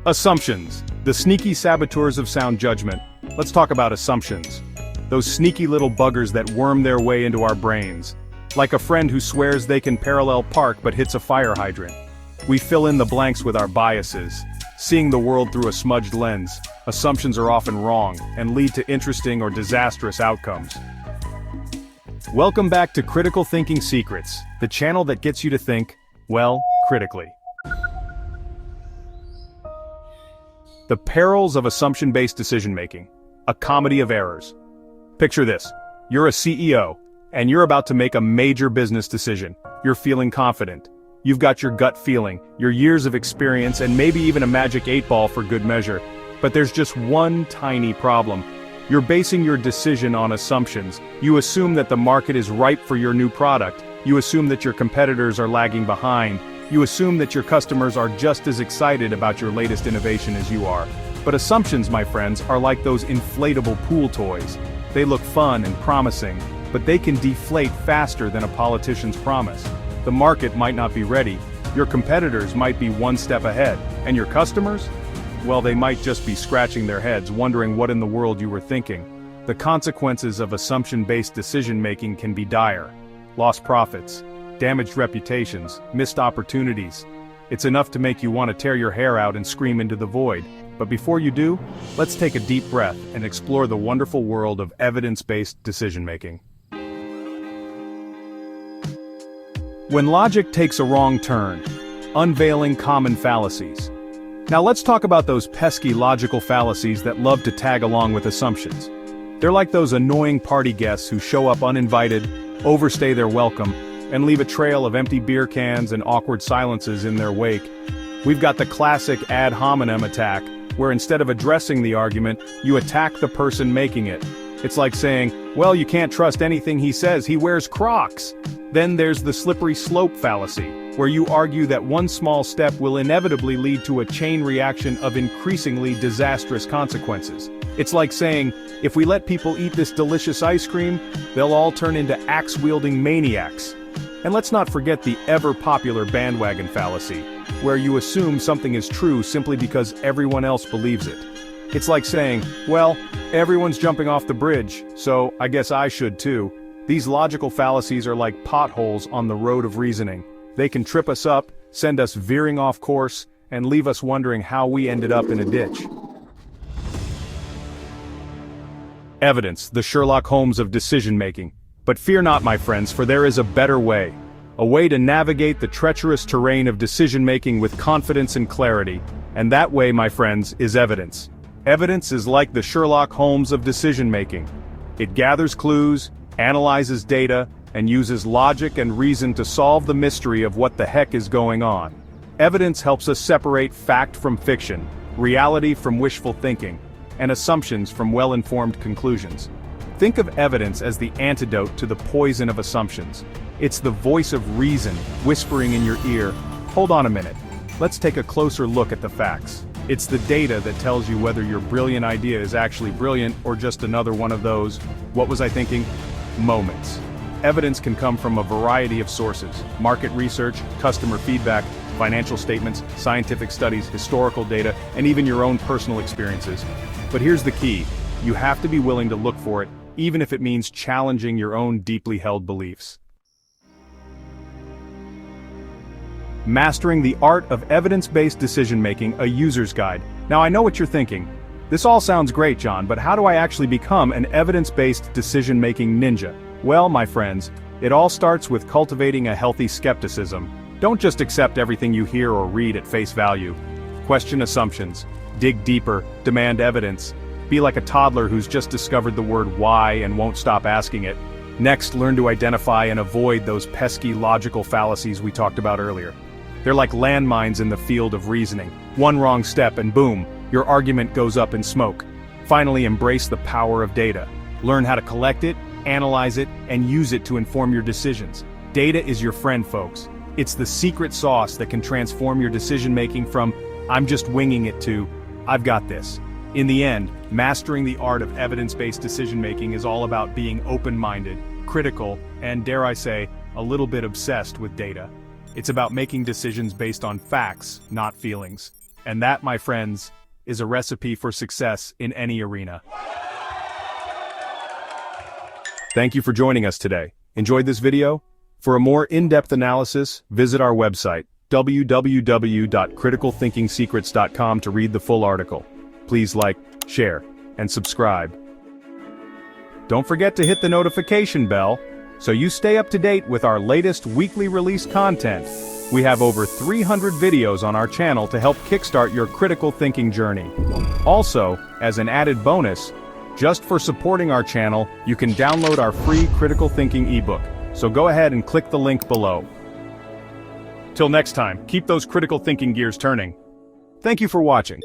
Assumptions, the sneaky saboteurs of sound judgment. Let's talk about assumptions. Those sneaky little buggers that worm their way into our brains. Like a friend who swears they can parallel park but hits a fire hydrant. We fill in the blanks with our biases. Seeing the world through a smudged lens, assumptions are often wrong and lead to interesting or disastrous outcomes. Welcome back to Critical Thinking Secrets, the channel that gets you to think, well, critically. The perils of assumption-based decision-making, a comedy of errors. Picture this, you're a CEO, and you're about to make a major business decision. You're feeling confident. You've got your gut feeling, your years of experience, and maybe even a magic 8-ball for good measure. But there's just one tiny problem. You're basing your decision on assumptions. You assume that the market is ripe for your new product. You assume that your competitors are lagging behind. You assume that your customers are just as excited about your latest innovation as you are. But assumptions, my friends, are like those inflatable pool toys. They look fun and promising, but they can deflate faster than a politician's promise. The market might not be ready, your competitors might be one step ahead, and your customers? Well, they might just be scratching their heads wondering what in the world you were thinking. The consequences of assumption-based decision-making can be dire. Lost profits, damaged reputations, missed opportunities. It's enough to make you want to tear your hair out and scream into the void. But before you do, let's take a deep breath and explore the wonderful world of evidence-based decision-making. When logic takes a wrong turn, unveiling common fallacies. Now let's talk about those pesky logical fallacies that love to tag along with assumptions. They're like those annoying party guests who show up uninvited, overstay their welcome, and leave a trail of empty beer cans and awkward silences in their wake. We've got the classic ad hominem attack, where instead of addressing the argument, you attack the person making it. It's like saying, well, you can't trust anything he says, he wears Crocs. Then there's the slippery slope fallacy, where you argue that one small step will inevitably lead to a chain reaction of increasingly disastrous consequences. It's like saying, if we let people eat this delicious ice cream, they'll all turn into axe-wielding maniacs. And let's not forget the ever-popular bandwagon fallacy, where you assume something is true simply because everyone else believes it. It's like saying, well, everyone's jumping off the bridge, so I guess I should too. These logical fallacies are like potholes on the road of reasoning. They can trip us up, send us veering off course, and leave us wondering how we ended up in a ditch. Evidence, the Sherlock Holmes of decision-making. But fear not, my friends, for there is a better way. A way to navigate the treacherous terrain of decision-making with confidence and clarity. And that way, my friends, is evidence. Evidence is like the Sherlock Holmes of decision-making. It gathers clues, analyzes data, and uses logic and reason to solve the mystery of what the heck is going on. Evidence helps us separate fact from fiction, reality from wishful thinking, and assumptions from well-informed conclusions. Think of evidence as the antidote to the poison of assumptions. It's the voice of reason whispering in your ear, hold on a minute, let's take a closer look at the facts. It's the data that tells you whether your brilliant idea is actually brilliant or just another one of those, what was I thinking, moments. Evidence can come from a variety of sources: market research, customer feedback, financial statements, scientific studies, historical data, and even your own personal experiences. But here's the key, you have to be willing to look for it, even if it means challenging your own deeply held beliefs. Mastering the Art of Evidence-Based Decision-Making, a User's Guide. Now I know what you're thinking. This all sounds great, John, but how do I actually become an evidence-based decision-making ninja? Well, my friends, it all starts with cultivating a healthy skepticism. Don't just accept everything you hear or read at face value. Question assumptions. Dig deeper, demand evidence. Be like a toddler who's just discovered the word why and won't stop asking it. Next, learn to identify and avoid those pesky logical fallacies we talked about earlier. They're like landmines in the field of reasoning. One wrong step and boom, your argument goes up in smoke. Finally, embrace the power of data. Learn how to collect it, analyze it, and use it to inform your decisions. Data is your friend, folks. It's the secret sauce that can transform your decision-making from, I'm just winging it to, I've got this. In the end, mastering the art of evidence-based decision-making is all about being open-minded, critical, and dare I say, a little bit obsessed with data. It's about making decisions based on facts, not feelings. And that, my friends, is a recipe for success in any arena. Thank you for joining us today. Enjoyed this video? For a more in-depth analysis, visit our website, www.criticalthinkingsecrets.com to read the full article. Please like, share, and subscribe. Don't forget to hit the notification bell so you stay up to date with our latest weekly release content. We have over 300 videos on our channel to help kickstart your critical thinking journey. Also, as an added bonus, just for supporting our channel, you can download our free critical thinking ebook. So go ahead and click the link below. Till next time, keep those critical thinking gears turning. Thank you for watching.